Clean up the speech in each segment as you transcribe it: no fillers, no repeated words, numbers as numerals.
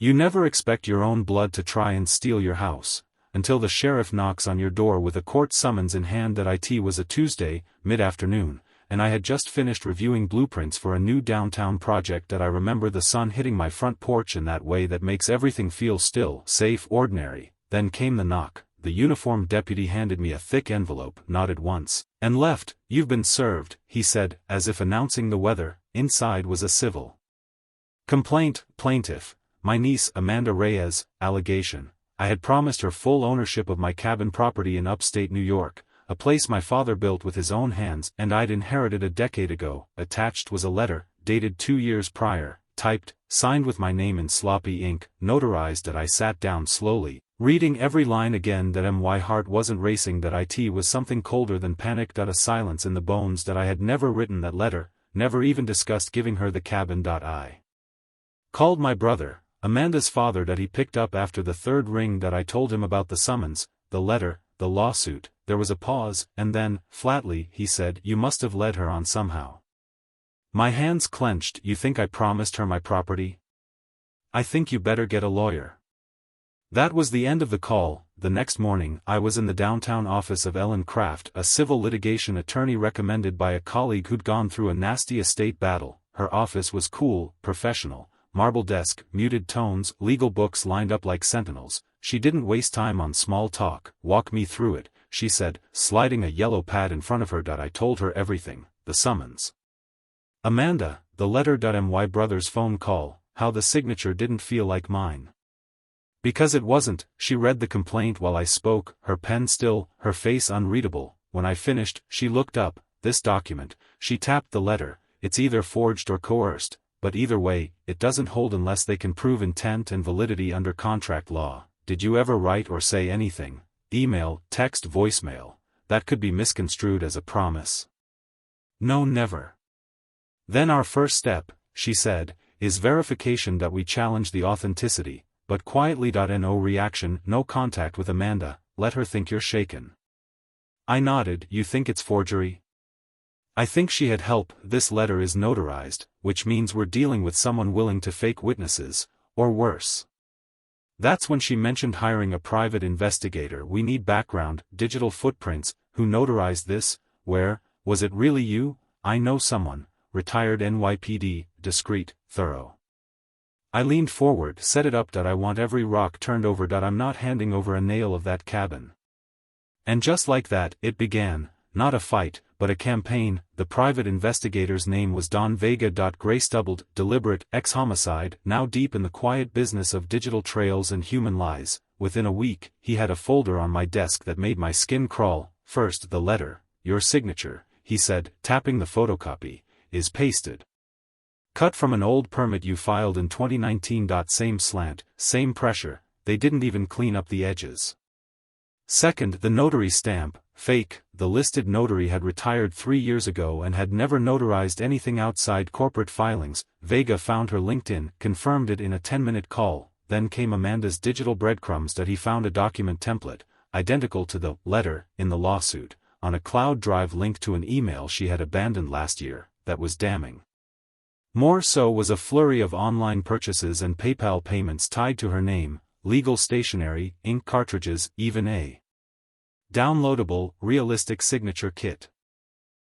You never expect your own blood to try and steal your house, until the sheriff knocks on your door with a court summons in hand. That it was a Tuesday, mid-afternoon, and I had just finished reviewing blueprints for a new downtown project. That I remember the sun hitting my front porch in that way that makes everything feel still, safe, ordinary. Then came the knock. The uniformed deputy handed me a thick envelope, nodded once, and left. "You've been served," he said, as if announcing the weather. Inside was a civil complaint. Plaintiff: my niece Amanda Reyes. Allegation: I had promised her full ownership of my cabin property in upstate New York, a place my father built with his own hands and I'd inherited a decade ago. Attached was a letter, dated 2 years prior, typed, signed with my name in sloppy ink, notarized. That I sat down slowly, reading every line again. That my heart wasn't racing. That it was something colder than panic. A silence in the bones. That I had never written that letter, never even discussed giving her the cabin. I called my brother, Amanda's father. That he picked up after the third ring. That I told him about the summons, the letter, the lawsuit. There was a pause, and then, flatly, he said, "You must have led her on somehow." My hands clenched. "You think I promised her my property? I think you better get a lawyer." That was the end of the call. The next morning, I was in the downtown office of Ellen Kraft, a civil litigation attorney recommended by a colleague who'd gone through a nasty estate battle. Her office was cool, professional, marble desk, muted tones, legal books lined up like sentinels. She didn't waste time on small talk. "Walk me through it," she said, sliding a yellow pad in front of her. I told her everything: the summons, Amanda, the letter. My brother's phone call, how the signature didn't feel like mine. Because it wasn't. She read the complaint while I spoke, her pen still, her face unreadable. When I finished, she looked up. "This document," she tapped the letter, "it's either forged or coerced, but either way, it doesn't hold unless they can prove intent and validity under contract law. Did you ever write or say anything, email, text, voicemail, that could be misconstrued as a promise?" "No, never." "Then our first step," she said, "is verification that we challenge the authenticity, but quietly. No reaction, no contact with Amanda. Let her think you're shaken." I nodded. "You think it's forgery?" "I think she had help. This letter is notarized, which means we're dealing with someone willing to fake witnesses, or worse." That's when she mentioned hiring a private investigator. "We need background, digital footprints. Who notarized this? Where? Was it really you?" "I know someone, retired NYPD, discreet, thorough." I leaned forward. "Set it up. I want every rock turned over. I'm not handing over a nail of that cabin." And just like that, it began. Not a fight, but a campaign. The private investigator's name was Don Vega. Gray stubbled, deliberate, ex-homicide, now deep in the quiet business of digital trails and human lies. Within a week, he had a folder on my desk that made my skin crawl. "First the letter, your signature," he said, tapping the photocopy, "is pasted. Cut from an old permit you filed in 2019. Same slant, same pressure, they didn't even clean up the edges. Second, the notary stamp, fake. The listed notary had retired 3 years ago and had never notarized anything outside corporate filings. Vega found her LinkedIn, confirmed it in a 10-minute call. Then came Amanda's digital breadcrumbs. He found a document template, identical to the letter in the lawsuit, on a cloud drive linked to an email she had abandoned last year. That was damning. More so was a flurry of online purchases and PayPal payments tied to her name, legal stationery, ink cartridges, even a downloadable, realistic signature kit.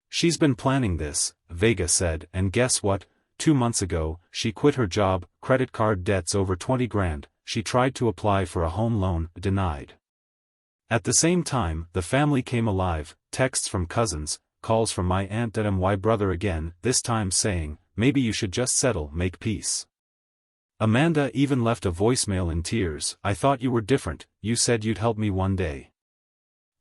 "She's been planning this," Vega said, "and guess what? 2 months ago, she quit her job, credit card debts over 20 grand, she tried to apply for a home loan, denied." At the same time, the family came alive, texts from cousins, calls from my aunt and my brother again, this time saying, "Maybe you should just settle, make peace." Amanda even left a voicemail in tears. "I thought you were different, you said you'd help me one day."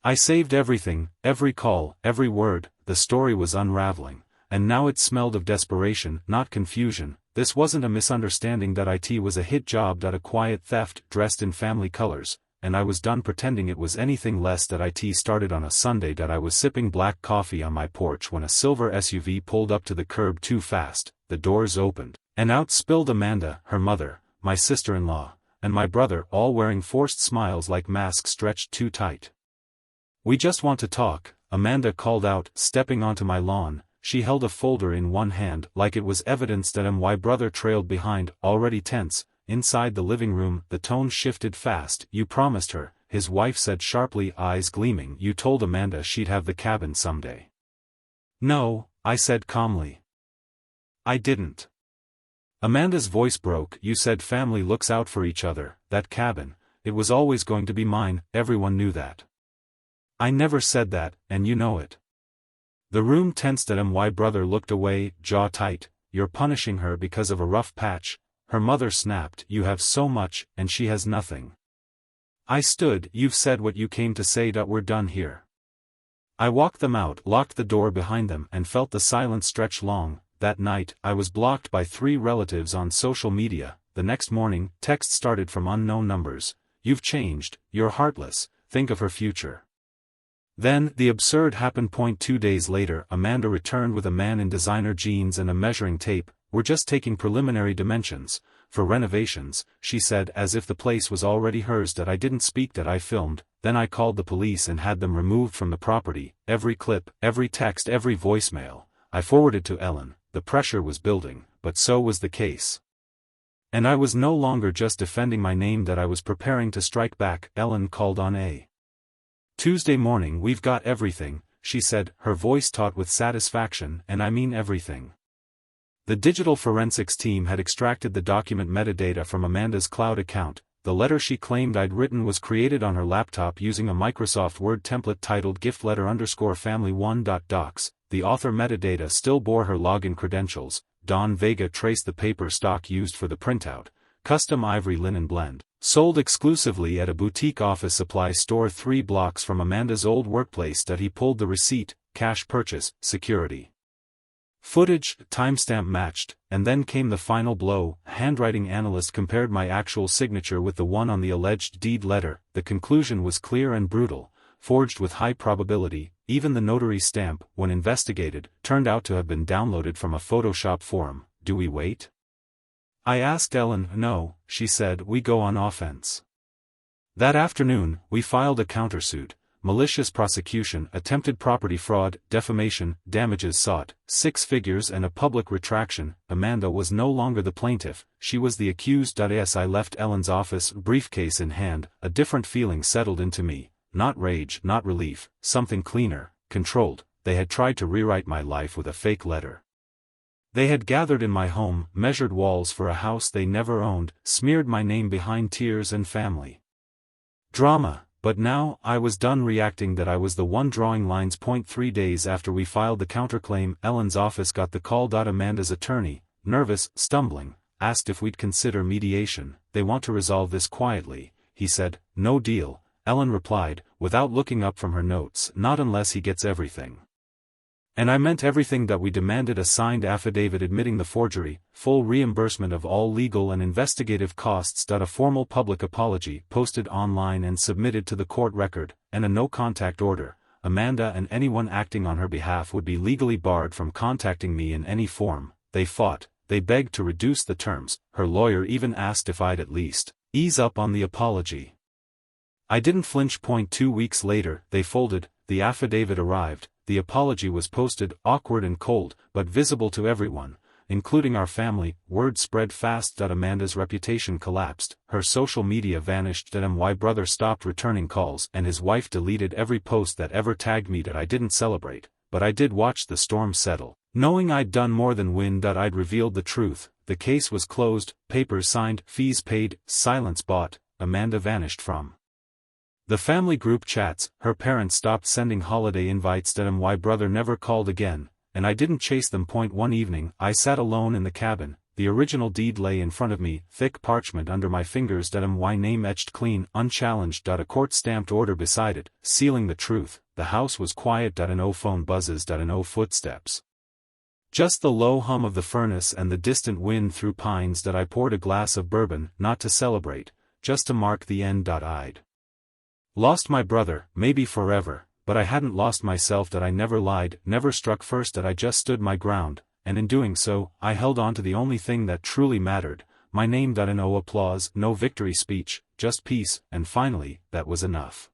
I saved everything, every call, every word. The story was unraveling, and now it smelled of desperation, not confusion. This wasn't a misunderstanding. It was a hit job. A quiet theft dressed in family colors, and I was done pretending it was anything less. It started on a Sunday. I was sipping black coffee on my porch when a silver SUV pulled up to the curb too fast. The doors opened, and out spilled Amanda, her mother, my sister-in-law, and my brother, all wearing forced smiles like masks stretched too tight. "We just want to talk," Amanda called out, stepping onto my lawn. She held a folder in one hand like it was evidence. My brother trailed behind, already tense, inside the living room, the tone shifted fast. "You promised her," his wife said sharply, eyes gleaming. "You told Amanda she'd have the cabin someday." "No," I said calmly. "I didn't." Amanda's voice broke. "You said family looks out for each other. That cabin, it was always going to be mine, everyone knew that." "I never said that, and you know it." The room tensed. My brother looked away, jaw tight. "You're punishing her because of a rough patch," her mother snapped. "You have so much, and she has nothing." I stood. "You've said what you came to say. We're done here." I walked them out, locked the door behind them, and felt the silence stretch long. That night, I was blocked by 3 relatives on social media. The next morning, texts started from unknown numbers. "You've changed, you're heartless, think of her future." Then, the absurd happened. 2 days later, Amanda returned with a man in designer jeans and a measuring tape. "We're just taking preliminary dimensions for renovations," she said, as if the place was already hers. "I didn't speak. I filmed." Then I called the police and had them removed from the property. Every clip, every text, every voicemail, I forwarded to Ellen. The pressure was building, but so was the case. And I was no longer just defending my name. I was preparing to strike back. Ellen called on a Tuesday morning. "We've got everything," she said, her voice taut with satisfaction, "and I mean everything." The digital forensics team had extracted the document metadata from Amanda's cloud account. The letter she claimed I'd written was created on her laptop using a Microsoft Word template titled giftletter_family1.docs. The author metadata still bore her login credentials. Don Vega traced the paper stock used for the printout. Custom ivory linen blend. Sold exclusively at a boutique office supply store 3 blocks from Amanda's old workplace. He pulled the receipt, cash purchase, security footage, timestamp matched, and then came the final blow. Handwriting analyst compared my actual signature with the one on the alleged deed letter. The conclusion was clear and brutal, forged with high probability. Even the notary stamp, when investigated, turned out to have been downloaded from a Photoshop forum. Do we wait? I asked Ellen. "No," she said, "we go on offense." That afternoon, we filed a countersuit. Malicious prosecution, attempted property fraud, defamation, damages sought, 6 figures and a public retraction. Amanda was no longer the plaintiff, she was the accused. As I left Ellen's office, briefcase in hand, a different feeling settled into me. Not rage, not relief, something cleaner, controlled. They had tried to rewrite my life with a fake letter. They had gathered in my home, measured walls for a house they never owned, smeared my name behind tears and family drama. But now, I was done reacting. I was the one drawing lines. 3 days after we filed the counterclaim, Ellen's office got the call. Amanda's attorney, nervous, stumbling, asked if we'd consider mediation. "They want to resolve this quietly," he said. "No deal," Ellen replied, without looking up from her notes. "Not unless he gets everything." And I meant everything. We demanded a signed affidavit admitting the forgery, full reimbursement of all legal and investigative costs. A formal public apology posted online and submitted to the court record, and a no-contact order. Amanda and anyone acting on her behalf would be legally barred from contacting me in any form. They fought, they begged to reduce the terms. Her lawyer even asked if I'd at least ease up on the apology. I didn't flinch. 2 weeks later, they folded. The affidavit arrived. The apology was posted, awkward and cold, but visible to everyone, including our family. Word spread fast. Amanda's reputation collapsed, her social media vanished. My brother stopped returning calls, and his wife deleted every post that ever tagged me. I didn't celebrate, but I did watch the storm settle, knowing I'd done more than win. I'd revealed the truth. The case was closed, papers signed, fees paid, silence bought. Amanda vanished from the family group chats. Her parents stopped sending holiday invites. My brother never called again, and I didn't chase them. One evening, I sat alone in the cabin. The original deed lay in front of me, thick parchment under my fingers. My name etched clean, unchallenged. A court-stamped order beside it, sealing the truth. The house was quiet. No phone buzzes. No footsteps. Just the low hum of the furnace and the distant wind through pines. I poured a glass of bourbon, not to celebrate, just to mark the end. I'd lost my brother, maybe forever, but I hadn't lost myself. I never lied, never struck first. I just stood my ground, and in doing so, I held on to the only thing that truly mattered, my name. No applause, no victory speech, just peace, and finally, that was enough.